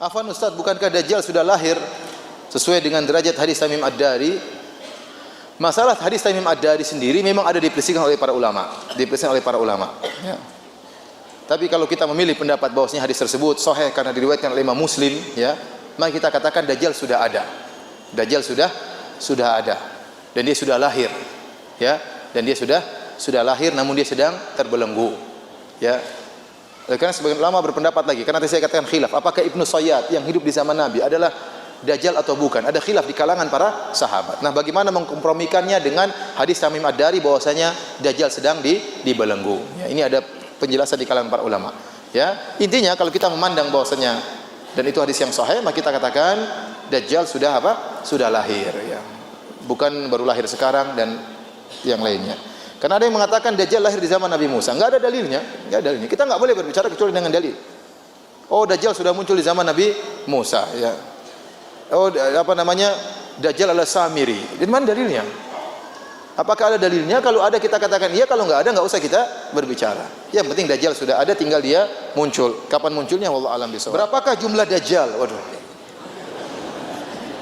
Afwan Ustaz, bukankah Dajjal sudah lahir sesuai dengan derajat hadis Tamim Ad-Dari? Masalah hadis Tamim Ad-Dari sendiri memang ada diperselisihkan oleh para ulama, ya. Tapi kalau kita memilih pendapat bahwasanya hadis tersebut sahih karena diriwayatkan oleh Imam Muslim, ya, maka kita katakan Dajjal sudah ada. Dajjal sudah ada dan dia sudah lahir, ya, dan dia sudah lahir namun dia sedang terbelenggu, ya. Karena sebagian ulama berpendapat lagi, karena tadi saya katakan khilaf, apakah Ibnu Sayyad yang hidup di zaman Nabi adalah Dajjal atau bukan? Ada khilaf di kalangan para sahabat. Nah, bagaimana mengkompromikannya dengan hadis Tamim Ad-Dari bahwasanya Dajjal sedang dibelenggu? Ya, ini ada penjelasan di kalangan para ulama. Ya, intinya kalau kita memandang bahwasanya dan itu hadis yang sahih, maka kita katakan Dajjal sudah apa? Sudah lahir, ya. Bukan baru lahir sekarang dan yang lainnya. Karena ada yang mengatakan Dajjal lahir di zaman Nabi Musa. Enggak ada dalilnya, enggak ada dalilnya. Kita enggak boleh berbicara kecuali dengan dalil. Oh, Dajjal sudah muncul di zaman Nabi Musa, ya. Oh, apa namanya? Dajjal adalah Samiri. Di mana dalilnya? Apakah ada dalilnya? Kalau ada kita katakan iya, kalau enggak ada enggak usah kita berbicara. Yang penting Dajjal sudah ada, tinggal dia muncul. Kapan munculnya wallahu alam bishawab. Berapakah jumlah Dajjal? Waduh.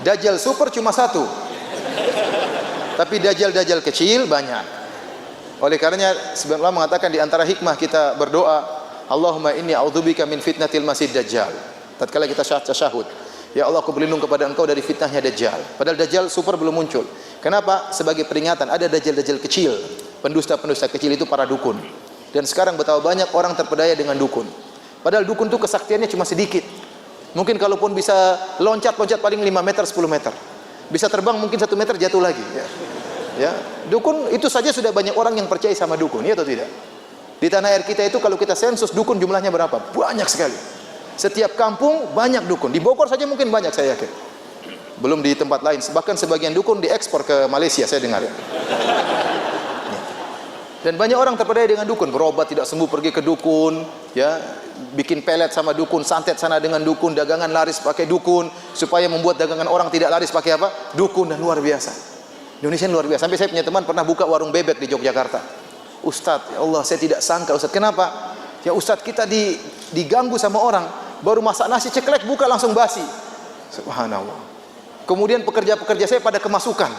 Dajjal super cuma satu. Tapi Dajjal kecil banyak. Oleh karenanya sebagian ulama mengatakan di antara hikmah kita berdoa, Allahumma inni a'udzubika min fitnatil masih Dajjal. Tatkala kita tasyahud, ya Allah, aku berlindung kepada Engkau dari fitnahnya Dajjal. Padahal Dajjal super belum muncul. Kenapa? Sebagai peringatan, ada Dajjal kecil, pendusta kecil itu para dukun. Dan sekarang betapa banyak orang terpedaya dengan dukun. Padahal dukun itu kesaktiannya cuma sedikit. Mungkin kalaupun bisa loncat paling 5 meter, 10 meter. Bisa terbang mungkin 1 meter jatuh lagi, ya. Ya, dukun itu saja sudah banyak orang yang percaya sama dukun, ya atau tidak? Di tanah air kita itu kalau kita sensus dukun jumlahnya berapa? Banyak sekali. Setiap kampung banyak dukun. Di Bogor saja mungkin banyak, saya yakin. Belum di tempat lain. Bahkan sebagian dukun diekspor ke Malaysia, saya dengar, ya. Dan banyak orang terpedaya dengan dukun, berobat tidak sembuh pergi ke dukun, ya, bikin pelet sama dukun, santet sana dengan dukun, dagangan laris pakai dukun, supaya membuat dagangan orang tidak laris pakai apa? Dukun. Dan luar biasa. Indonesia luar biasa. Sampai saya punya teman pernah buka warung bebek di Yogyakarta. Ustadz, ya Allah, saya tidak sangka Ustadz. Kenapa? Ya Ustadz, kita diganggu sama orang. Baru masak nasi ceklek, buka langsung basi. Subhanallah. Kemudian pekerja-pekerja saya pada kemasukan.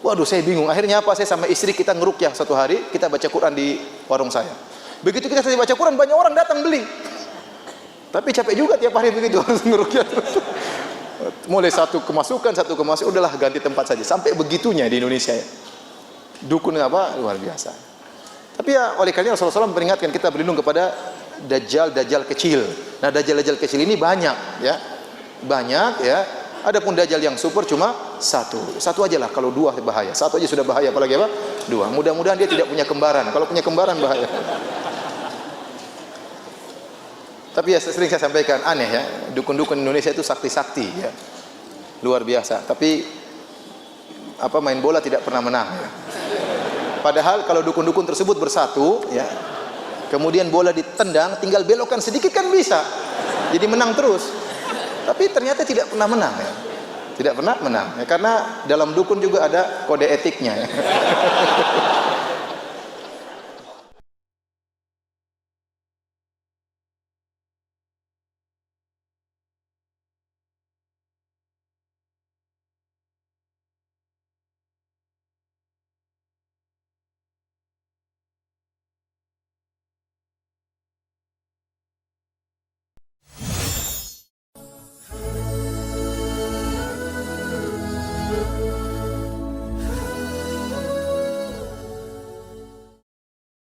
Waduh, saya bingung. Akhirnya apa? Saya sama istri kita ngerukyah satu hari, kita baca Quran di warung saya. Begitu kita selesai baca Quran, banyak orang datang beli. Tapi capek juga tiap hari begitu harus ngerukyah. Mulai satu kemasukan, udahlah ganti tempat saja. Sampai begitunya di Indonesia, ya. Dukun apa? Luar biasa. Tapi ya oleh karena Rasulullah SAW memperingatkan kita berlindung kepada Dajjal kecil. Nah, Dajjal kecil ini banyak, ya. Banyak, ya. Adapun Dajjal yang super cuma satu. Satu aja lah, kalau dua bahaya. Satu aja sudah bahaya, apalagi apa? Dua. Mudah-mudahan dia tidak punya kembaran. Kalau punya kembaran bahaya. Tapi ya sering saya sampaikan, aneh ya, dukun-dukun Indonesia itu sakti-sakti, ya. Luar biasa. Tapi apa, main bola tidak pernah menang, ya. Padahal kalau dukun-dukun tersebut bersatu, ya, kemudian bola ditendang, tinggal belokkan sedikit kan bisa. Jadi menang terus. Tapi ternyata tidak pernah menang, ya. Tidak pernah menang, ya, karena dalam dukun juga ada kode etiknya, ya.